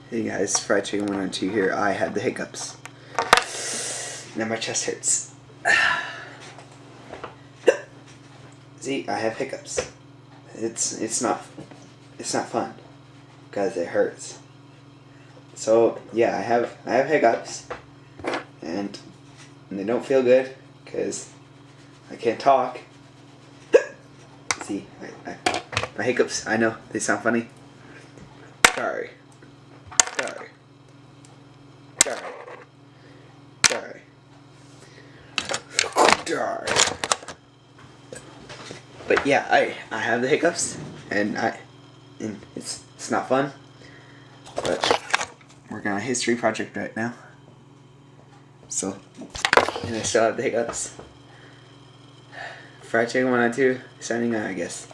Hey guys, Fried Chicken 102 here. I had the hiccups. Now my chest hurts. See, I have hiccups. It's not fun because it hurts. So yeah, I have hiccups, and they don't feel good because I can't talk. See, my hiccups. I know they sound funny. Sorry. But yeah, I have the hiccups, and it's not fun. But working on a history project right now, so and I still have the hiccups. Fried Chicken 102 signing out, I guess.